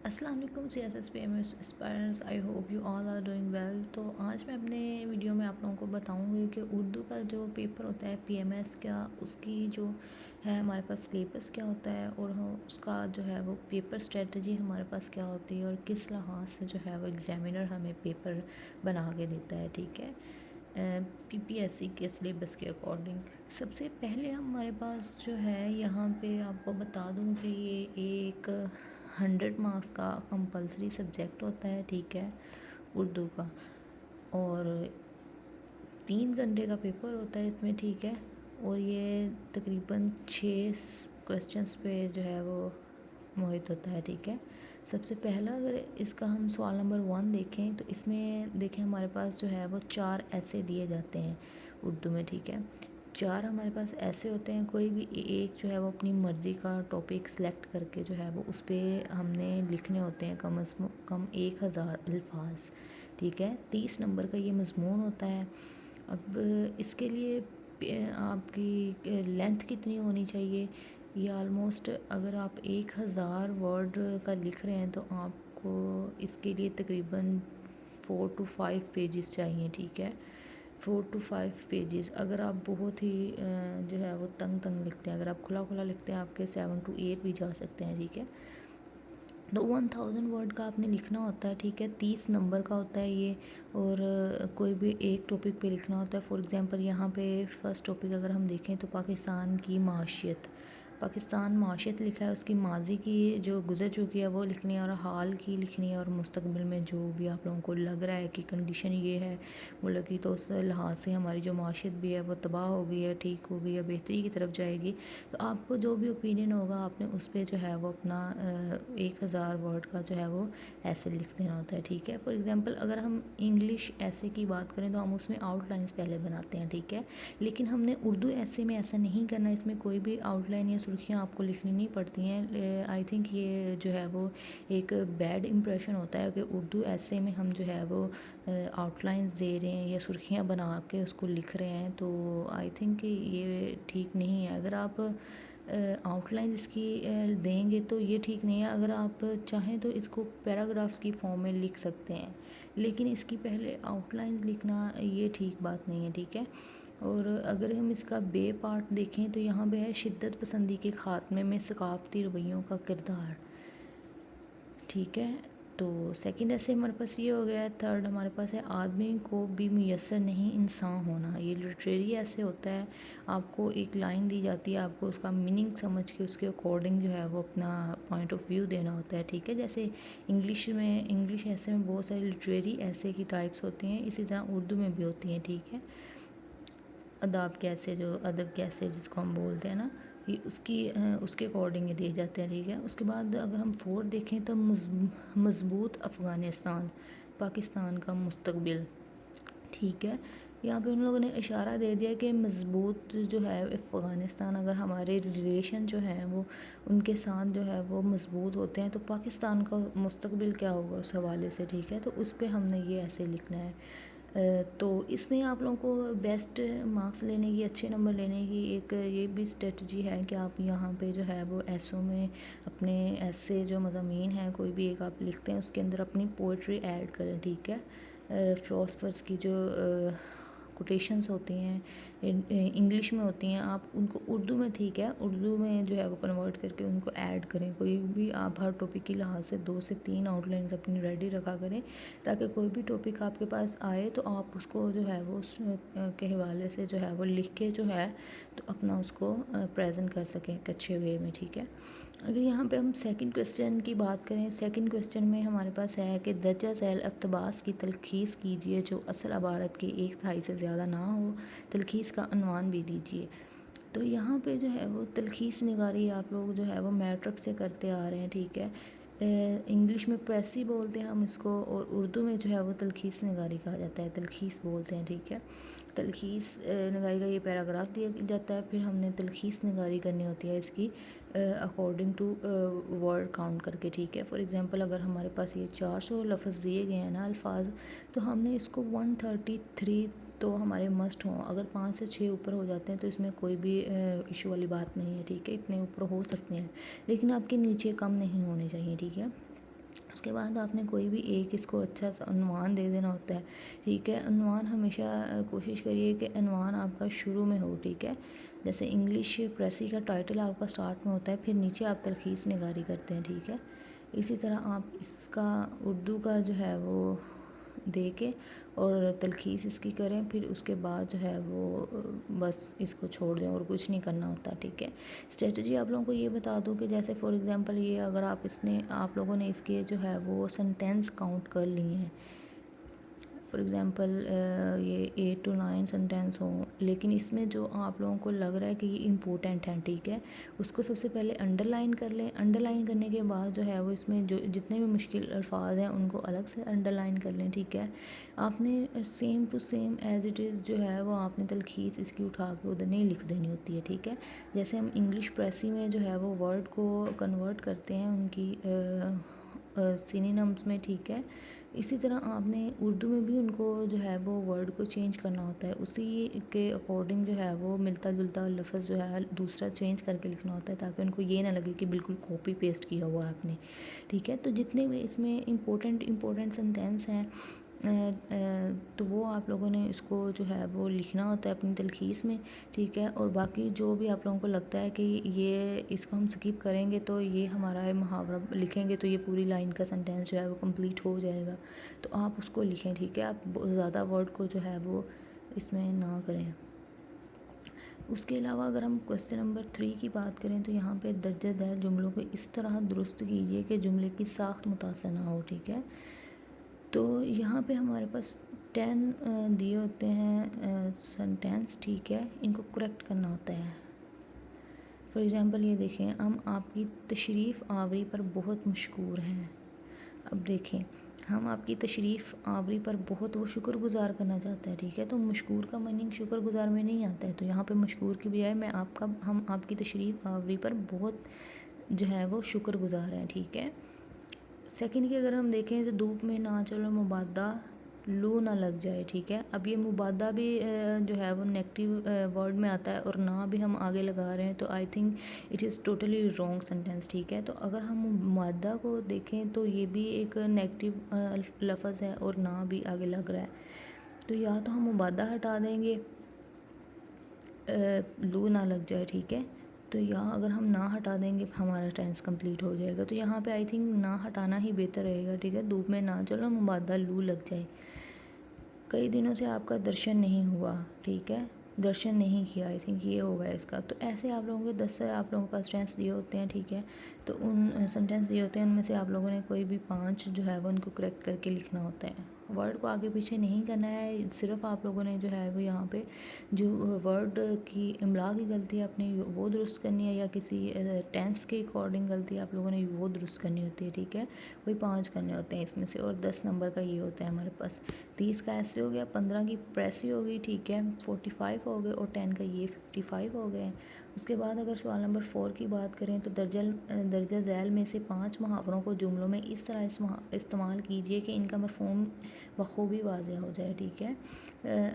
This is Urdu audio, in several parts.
السلام علیکم CSS PMS aspirants, I hope you all are doing well. تو آج میں اپنے ویڈیو میں آپ لوگوں کو بتاؤں گی کہ اردو کا جو پیپر ہوتا ہے PMS کا، اس کی جو ہے ہمارے پاس سلیبس کیا ہوتا ہے، اور اس کا جو ہے وہ پیپر اسٹریٹجی ہمارے پاس کیا ہوتی ہے، اور کس لحاظ سے جو ہے وہ ایگزامینر ہمیں پیپر بنا کے دیتا ہے، ٹھیک ہے، PPSC کے سلیبس کے اکارڈنگ۔ سب سے پہلے ہمارے پاس جو ہے یہاں پہ آپ کو بتا دوں کہ یہ ایک 100 مارکس کا کمپلسری سبجیکٹ ہوتا ہے، ٹھیک ہے، اردو کا، اور 3 گھنٹے کا پیپر ہوتا ہے اس میں، ٹھیک ہے، اور یہ تقریباً 6 کویسچنس پہ جو ہے وہ محیط ہوتا ہے، ٹھیک ہے۔ سب سے پہلا اگر اس کا ہم سوال نمبر 1 دیکھیں تو اس میں دیکھیں ہمارے پاس جو ہے وہ 4 ایسے دیے جاتے ہیں اردو میں، ٹھیک ہے۔ 4 ہمارے پاس ایسے ہوتے ہیں، کوئی بھی ایک جو ہے وہ اپنی مرضی کا ٹاپک سلیکٹ کر کے جو ہے وہ اس پہ ہم نے لکھنے ہوتے ہیں کم از کم 1000 الفاظ، ٹھیک ہے۔ 30 نمبر کا یہ مضمون ہوتا ہے۔ اب اس کے لیے آپ کی لینتھ کتنی ہونی چاہیے، یہ آلموسٹ اگر آپ 1000 ورڈ کا لکھ رہے ہیں تو آپ کو اس کے لیے تقریباً 4 to 5 پیجز چاہیے، ٹھیک ہے، 4 to 5 پیجز۔ اگر آپ بہت ہی جو ہے وہ تنگ لکھتے ہیں، اگر آپ کھلا کھلا لکھتے ہیں، آپ کے 7 to 8 بھی جا سکتے ہیں، ٹھیک ہے۔ تو 1000 ورڈ کا آپ نے لکھنا ہوتا ہے، ٹھیک ہے، 30 نمبر کا ہوتا ہے یہ، اور کوئی بھی ایک ٹاپک پہ لکھنا ہوتا ہے۔ فار ایگزامپل یہاں پہ فرسٹ ٹاپک اگر ہم دیکھیں تو پاکستان کی معاشیت، پاکستان معاشیت لکھا ہے، اس کی ماضی کی جو گزر چکی ہے وہ لکھنی ہے، اور حال کی لکھنی ہے، اور مستقبل میں جو بھی آپ لوگوں کو لگ رہا ہے کہ کنڈیشن یہ ہے ملک کی، تو اس لحاظ سے ہماری جو معاشیت بھی ہے وہ تباہ ہو گئی ہے، ٹھیک ہو گئی ہے، بہتری کی طرف جائے گی، تو آپ کو جو بھی اوپینین ہوگا آپ نے اس پہ جو ہے وہ اپنا 1000 ورڈ کا جو ہے وہ ایسے لکھ دینا ہوتا ہے، ٹھیک ہے۔ فار ایگزامپل اگر ہم انگلش ایسے کی بات کریں تو ہم اس میں آؤٹ لائنس پہلے بناتے ہیں، ٹھیک ہے، لیکن ہم نے اردو ایسے میں ایسا نہیں کرنا، اس میں کوئی بھی آؤٹ لائن یا سرخیاں آپ کو لکھنی نہیں پڑتی ہیں۔ آئی تھنک یہ جو ہے وہ ایک بیڈ امپریشن ہوتا ہے کہ اردو ایسے میں ہم جو ہے وہ آؤٹ لائنس دے رہے ہیں یا سرخیاں بنا کے اس کو لکھ رہے ہیں، تو آئی تھنک یہ ٹھیک نہیں ہے۔ اگر آپ آؤٹ لائن اس کی دیں گے تو یہ ٹھیک نہیں ہے۔ اگر آپ چاہیں تو اس کو پیراگرافس کی فارم میں لکھ سکتے ہیں، لیکن اس کی پہلے آؤٹ لائنز لکھنا یہ ٹھیک بات نہیں ہے، ٹھیک ہے۔ اور اگر ہم اس کا بے پارٹ دیکھیں تو یہاں پہ ہے شدت پسندی کے خاتمے میں ثقافتی رویوں کا کردار، ٹھیک ہے۔ تو سیکنڈ ایسے ہمارے پاس یہ ہو گیا ہے۔ تھرڈ ہمارے پاس ہے آدمی کو بھی میسر نہیں انسان ہونا، یہ لٹریری ایسے ہوتا ہے، آپ کو ایک لائن دی جاتی ہے، آپ کو اس کا میننگ سمجھ کے اس کے اکارڈنگ جو ہے وہ اپنا پوائنٹ آف ویو دینا ہوتا ہے، ٹھیک ہے۔ جیسے انگلش ایسے میں بہت سارے لٹریری ایسے کی ٹائپس ہوتی ہیں، اسی طرح اردو میں بھی ہوتی ہیں، ٹھیک ہے۔ ادب کیسے جس کو ہم بولتے ہیں نا، یہ اس کے اکارڈنگ یہ دیے جاتے ہیں، ٹھیک ہے۔ اس کے بعد اگر ہم 4 دیکھیں تو مضبوط افغانستان، پاکستان کا مستقبل، ٹھیک ہے۔ یہاں پہ ان لوگوں نے اشارہ دے دیا کہ مضبوط جو ہے افغانستان، اگر ہمارے ریلیشن جو ہیں وہ ان کے ساتھ جو ہے وہ مضبوط ہوتے ہیں تو پاکستان کا مستقبل کیا ہوگا اس حوالے سے، ٹھیک ہے۔ تو اس پہ ہم نے یہ ایسے لکھنا ہے۔ تو اس میں آپ لوگوں کو بیسٹ مارکس لینے کی، اچھے نمبر لینے کی ایک یہ بھی اسٹریٹجی ہے کہ آپ یہاں پہ جو ہے وہ ایسوں میں اپنے ایسے جو مضامین ہیں کوئی بھی ایک آپ لکھتے ہیں اس کے اندر اپنی پوئٹری ایڈ کریں، ٹھیک ہے۔ فلاسفرس کی جو کوٹیشنس ہوتی ہیں انگلش میں ہوتی ہیں، آپ ان کو اردو میں، ٹھیک ہے، اردو میں جو ہے وہ کنورٹ کر کے ان کو ایڈ کریں۔ کوئی بھی آپ ہر ٹاپک کے لحاظ سے 2 سے 3 آؤٹ لائنز اپنی ریڈی رکھا کریں، تاکہ کوئی بھی ٹاپک آپ کے پاس آئے تو آپ اس کو جو ہے وہ اس کے حوالے سے جو ہے وہ لکھ کے جو ہے تو اپنا اس کو پریزنٹ کر سکیں ایک اچھے وے میں، ٹھیک ہے۔ اگر یہاں پہ ہم سیکنڈ کویسچن کی بات کریں، سیکنڈ کویسچن میں ہمارے پاس ہے کہ درجہ ذیل اقتباس کی تلخیص کیجئے جو اصل عبارت کے 1/3 سے زیادہ نہ ہو، تلخیص کا عنوان بھی دیجئے۔ تو یہاں پہ جو ہے وہ تلخیص نگاری آپ لوگ جو ہے وہ میٹرک سے کرتے آ رہے ہیں، ٹھیک ہے۔ انگلش میں پریسی بولتے ہیں ہم اس کو، اور اردو میں جو ہے وہ تلخیص نگاری کہا جاتا ہے، تلخیص بولتے ہیں، ٹھیک ہے۔ تلخیص نگاری کا یہ پیراگراف دیا جاتا ہے، پھر ہم نے تلخیص نگاری کرنی ہوتی ہے اس کی اکارڈنگ ٹو ورڈ کاؤنٹ کر کے، ٹھیک ہے۔ فار ایگزامپل اگر ہمارے پاس یہ 400 لفظ دیے گئے ہیں نا الفاظ، تو ہم نے اس کو 133 تو ہمارے مسٹ ہوں، اگر 5 سے 6 اوپر ہو جاتے ہیں تو اس میں کوئی بھی ایشو والی بات نہیں ہے، ٹھیک ہے، اتنے اوپر ہو سکتے ہیں، لیکن آپ کے نیچے کم نہیں ہونے چاہیے، ٹھیک ہے۔ کے بعد آپ نے کوئی بھی ایک اس کو اچھا سا عنوان دے دینا ہوتا ہے، ٹھیک ہے۔ عنوان ہمیشہ کوشش کریے کہ عنوان آپ کا شروع میں ہو، ٹھیک ہے۔ جیسے انگلش پریسی کا ٹائٹل آپ کا سٹارٹ میں ہوتا ہے، پھر نیچے آپ تلخیص نگاری کرتے ہیں، ٹھیک ہے۔ اسی طرح آپ اس کا اردو کا جو ہے وہ دے کے اور تلخیص اس کی کریں، پھر اس کے بعد جو ہے وہ بس اس کو چھوڑ دیں اور کچھ نہیں کرنا ہوتا، ٹھیک ہے۔ اسٹریٹجی آپ لوگوں کو یہ بتا دوں کہ جیسے فار ایگزامپل یہ اگر آپ لوگوں نے اس کے جو ہے وہ سنٹینس کاؤنٹ کر لیے ہیں، فار ایگزامپل یہ 8 to 9 سنٹینس ہوں، لیکن اس میں جو آپ لوگوں کو لگ رہا ہے کہ یہ امپورٹنٹ ہیں، ٹھیک ہے، اس کو سب سے پہلے انڈر لائن کر لیں۔ انڈر لائن کرنے کے بعد جو ہے وہ اس میں جو جتنے بھی مشکل الفاظ ہیں ان کو الگ سے انڈر لائن کر لیں، ٹھیک ہے۔ آپ نے same to same as it is جو ہے وہ آپ نے تلخیص اس کی اٹھا کے ادھر نہیں لکھ دینی ہوتی ہے، ٹھیک ہے۔ جیسے ہم انگلش پریسی میں جو ہے وہ ورڈ کو کنورٹ کرتے ہیں ان کی سینونیمز میں، ٹھیک ہے، اسی طرح آپ نے اردو میں بھی ان کو جو ہے وہ ورڈ کو چینج کرنا ہوتا ہے، اسی کے اکارڈنگ جو ہے وہ ملتا جلتا لفظ جو ہے دوسرا چینج کر کے لکھنا ہوتا ہے، تاکہ ان کو یہ نہ لگے کہ بالکل کاپی پیسٹ کیا ہوا ہے آپ نے، ٹھیک ہے۔ تو جتنے بھی اس میں امپورٹنٹ سنٹینس ہیں تو وہ آپ لوگوں نے اس کو جو ہے وہ لکھنا ہوتا ہے اپنی تلخیص میں، ٹھیک ہے۔ اور باقی جو بھی آپ لوگوں کو لگتا ہے کہ یہ اس کو ہم سکپ کریں گے تو یہ ہمارا محاورہ لکھیں گے تو یہ پوری لائن کا سنٹینس جو ہے وہ کمپلیٹ ہو جائے گا، تو آپ اس کو لکھیں، ٹھیک ہے۔ آپ زیادہ ورڈ کو جو ہے وہ اس میں نہ کریں۔ اس کے علاوہ اگر ہم کوسچن نمبر 3 کی بات کریں تو یہاں پہ درجہ ذیل جملوں کو اس طرح درست کیجیے کہ جملے کی ساخت متاثر نہ ہو، ٹھیک ہے۔ تو یہاں پہ ہمارے پاس 10 دیے ہوتے ہیں سنٹینس، ٹھیک ہے، ان کو کریکٹ کرنا ہوتا ہے۔ فار ایگزامپل یہ دیکھیں، ہم آپ کی تشریف آوری پر بہت مشکور ہیں۔ اب دیکھیں، ہم آپ کی تشریف آوری پر بہت وہ شکر گزار کرنا چاہتا ہے، ٹھیک ہے، تو مشکور کا میننگ شکر گزار میں نہیں آتا ہے، تو یہاں پہ مشکور کی بجائے ہم آپ کی تشریف آوری پر بہت جو ہے وہ شکر گزار ہیں، ٹھیک ہے۔ سیکنڈ کی اگر ہم دیکھیں تو دھوپ میں نہ چلو مبادا لو نہ لگ جائے، ٹھیک ہے۔ اب یہ مبادا بھی جو ہے وہ نیگیٹیو ورڈ میں آتا ہے اور نہ بھی ہم آگے لگا رہے ہیں، تو I think it is totally wrong sentence, ٹھیک ہے۔ تو اگر ہم مبادا کو دیکھیں تو یہ بھی ایک نیگیٹیو لفظ ہے اور نہ بھی آگے لگ رہا ہے، تو یا تو ہم مبادا ہٹا دیں گے لو نہ لگ جائے، ٹھیک ہے، تو یہاں اگر ہم نہ ہٹا دیں گے ہمارا ٹینس کمپلیٹ ہو جائے گا، تو یہاں پہ آئی تھنک نہ ہٹانا ہی بہتر رہے گا، ٹھیک ہے۔ دھوپ میں نہ چلو مبادا لو لگ جائے۔ کئی دنوں سے آپ کا درشن نہیں ہوا، ٹھیک ہے، درشن نہیں کیا، آئی تھنک یہ ہوگا اس کا۔ تو ایسے آپ لوگوں کے 10 سے آپ لوگوں کے پاس ٹینس دیے ہوتے ہیں، ٹھیک ہے، تو ان سنٹینس دیے ہوتے ہیں، ان میں سے آپ لوگوں نے کوئی بھی 5 جو ہے وہ ان کو کریکٹ کر کے لکھنا ہوتا ہے۔ ورڈ کو آگے پیچھے نہیں کرنا ہے، صرف آپ لوگوں نے جو ہے وہ یہاں پہ جو ورڈ کی املا کی غلطی ہے اپنی وہ درست کرنی ہے، یا کسی ٹینس کے اکارڈنگ غلطی آپ لوگوں نے وہ درست کرنی ہوتی ہے، ٹھیک ہے۔ کوئی 5 کرنے ہوتے ہیں اس میں سے، اور 10 نمبر کا یہ ہوتا ہے ہمارے پاس۔ 30 کا ایسے ہو گیا، 15 کی پریسی ہو گئی، ٹھیک ہے، 45 ہو گئے، اور 10 کا یہ 55 ہو گئے ہیں۔ اس کے بعد اگر سوال نمبر 4 کی بات کریں تو درجہ ذیل میں سے 5 محاوروں کو جملوں میں اس طرح استعمال کیجیے کہ ان کا مفہوم بخوبی واضح ہو جائے، ٹھیک ہے۔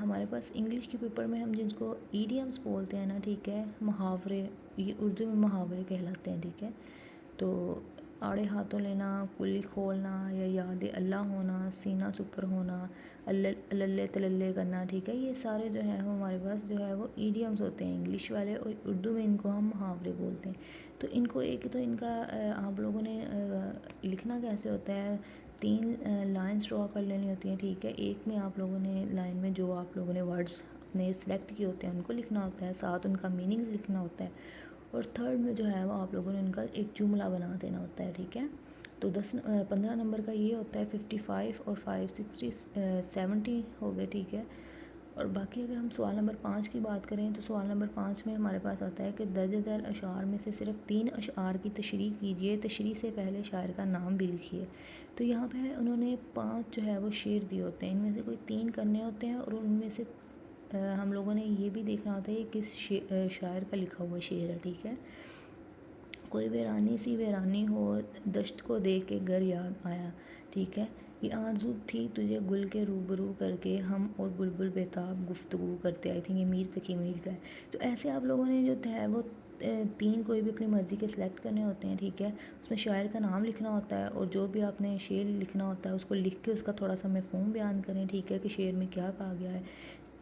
ہمارے پاس انگلش کے پیپر میں ہم جن کو ایڈیمز بولتے ہیں نا، ٹھیک ہے، محاورے، یہ اردو میں محاورے کہلاتے ہیں، ٹھیک ہے۔ تو آڑے ہاتھوں لینا، کلی کھولنا، یا یاد اللہ ہونا، سینہ سپر ہونا، اللہ تللے کرنا، ٹھیک ہے، یہ سارے جو ہیں ہمارے پاس جو ہے وہ ایڈیمز ہوتے ہیں انگلش والے، اور اردو میں ان کو ہم محاورے بولتے ہیں۔ تو ان کو ان کا آپ لوگوں نے لکھنا کیسے ہوتا ہے، 3 لائنس ڈرا کر لینی ہوتی ہیں، ٹھیک ہے۔ ایک میں آپ لوگوں نے لائن میں جو آپ لوگوں نے ورڈز اپنے سلیکٹ کیے ہوتے ہیں ان کو لکھنا ہوتا ہے، ساتھ ان کا میننگز لکھنا ہوتا ہے، اور تھرڈ میں جو ہے وہ آپ لوگوں نے ان کا ایک جملہ بنا دینا ہوتا ہے، ٹھیک ہے۔ تو 15 نمبر کا یہ ہوتا ہے 55 اور 5 60 70 ہو گئے، ٹھیک ہے۔ اور باقی اگر ہم سوال نمبر 5 کی بات کریں تو سوال نمبر 5 میں ہمارے پاس آتا ہے کہ درج ذیل اشعار میں سے صرف 3 اشعار کی تشریح کیجیے، تشریح سے پہلے شاعر کا نام بھی لکھیے۔ تو یہاں پہ انہوں نے 5 جو ہے وہ شعر دیے ہوتے ہیں، ان میں سے کوئی 3 کرنے ہوتے ہیں، اور ان میں سے ہم لوگوں نے یہ بھی دیکھنا ہوتا ہے کہ کس شاعر کا لکھا ہوا شعر ہے، ٹھیک ہے۔ کوئی ویرانی سی ویرانی ہو، دشت کو دیکھ کے گھر یاد آیا، ٹھیک ہے۔ یہ آرزو تھی تجھے گل کے روبرو کر کے، ہم اور بلبل بےتاب گفتگو کرتے، آئی تھنک یہ میر تقی میر کا ہے۔ تو ایسے آپ لوگوں نے جو ہے وہ 3 کوئی بھی اپنی مرضی کے سلیکٹ کرنے ہوتے ہیں، ٹھیک ہے. اس میں شاعر کا نام لکھنا ہوتا ہے اور جو بھی آپ نے شعر لکھنا ہوتا ہے اس کو لکھ کے اس کا تھوڑا سا مفہوم بیان کریں، ٹھیک ہے، کہ شعر میں کیا کہا گیا ہے.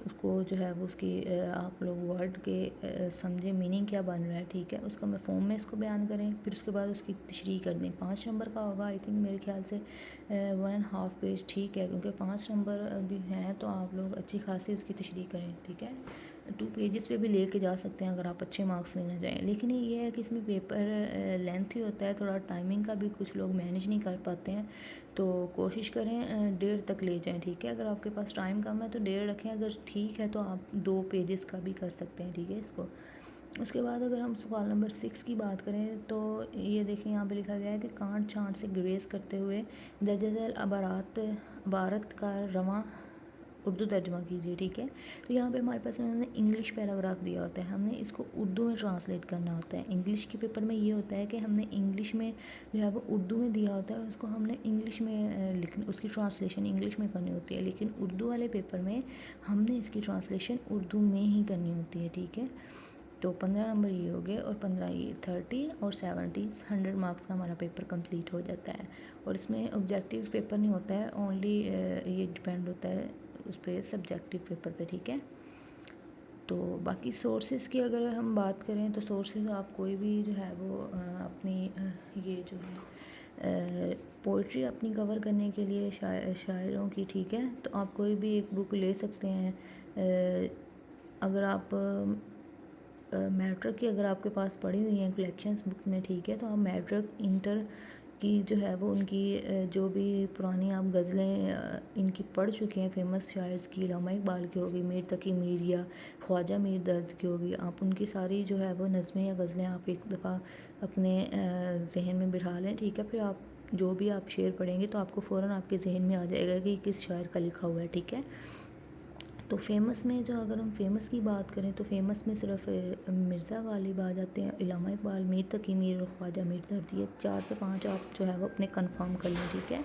اس کو جو ہے وہ اس کی آپ لوگ ورڈ کے سمجھیں میننگ کیا بن رہا ہے، ٹھیک ہے، اس کا مفہوم میں اس کو بیان کریں. پھر اس کے بعد اس کی تشریح کر دیں. 5 نمبر کا ہوگا آئی تھنک، میرے خیال سے 1.5 پیج ٹھیک ہے، کیونکہ 5 نمبر بھی ہیں تو آپ لوگ اچھی خاصی اس کی تشریح کریں، ٹھیک ہے. 2 پیجز پہ بھی لے کے جا سکتے ہیں اگر آپ اچھے مارکس لینا چاہیں. لیکن یہ ہے کہ اس میں پیپر لینتھ ہی ہوتا ہے تھوڑا، ٹائمنگ کا بھی کچھ لوگ مینیج نہیں کر پاتے ہیں، تو کوشش کریں 1.5 تک لے جائیں، ٹھیک ہے. اگر آپ کے پاس ٹائم کم ہے تو 1.5 رکھیں، اگر ٹھیک ہے تو آپ 2 پیجز کا بھی کر سکتے ہیں، ٹھیک ہے اس کو. اس کے بعد اگر ہم سوال نمبر 6 کی بات کریں تو یہ دیکھیں یہاں پہ لکھا گیا ہے کہ کانٹ چھانٹ سے گریز کرتے ہوئے درجہ ذیل عبارت کا رواں اردو ترجمہ کیجیے، ٹھیک ہے. تو یہاں پہ ہمارے پاس انہوں نے انگلش پیراگراف دیا ہوتا ہے، ہم نے اس کو اردو میں ٹرانسلیٹ کرنا ہوتا ہے. انگلش کے پیپر میں یہ ہوتا ہے کہ ہم نے انگلش میں جو ہے وہ اردو میں دیا ہوتا ہے، اس کو ہم نے انگلش میں لکھنا، اس کی ٹرانسلیشن انگلش میں کرنی ہوتی ہے. لیکن اردو والے پیپر میں ہم نے اس کی ٹرانسلیشن اردو میں ہی کرنی ہوتی ہے، ٹھیک ہے. تو 15 نمبر یہ ہو گئے اور 15 یہ 30 اور 70 100 مارکس کا ہمارا پیپر کمپلیٹ ہو جاتا ہے. اور اس میں آبجیکٹیو پیپر نہیں ہوتا ہے، اونلی یہ ڈپینڈ ہوتا ہے اس پہ سبجیکٹیو پیپر پہ، ٹھیک ہے. تو باقی سورسز کی اگر ہم بات کریں تو سورسز آپ کوئی بھی جو ہے وہ اپنی یہ جو ہے پوئٹری اپنی کور کرنے کے لیے شاعروں کی، ٹھیک ہے، تو آپ کوئی بھی ایک بک لے سکتے ہیں. اگر آپ میٹرک کی اگر آپ کے پاس پڑھی ہوئی ہیں کلیکشنز بکس میں، ٹھیک ہے، تو آپ میٹرک انٹر کی جو ہے وہ ان کی جو بھی پرانی آپ غزلیں ان کی پڑھ چکے ہیں فیمس شاعرز کی، علامہ اقبال کی ہوگی، میر تقی میر یا خواجہ میر درد کی ہوگی، آپ ان کی ساری جو ہے وہ نظمیں یا غزلیں آپ ایک دفعہ اپنے ذہن میں بٹھا لیں، ٹھیک ہے. پھر آپ جو بھی آپ شعر پڑھیں گے تو آپ کو فوراً آپ کے ذہن میں آ جائے گا کہ کس شاعر کا لکھا ہوا ہے، ٹھیک ہے. تو فیمس میں جو اگر ہم فیمس کی بات کریں تو فیمس میں صرف مرزا غالب آ جاتے ہیں، علامہ اقبال، میر تقی میر اور خواجہ میر درد. یہ 4 سے 5 آپ جو ہے وہ اپنے کنفرم کر لیں، ٹھیک ہے.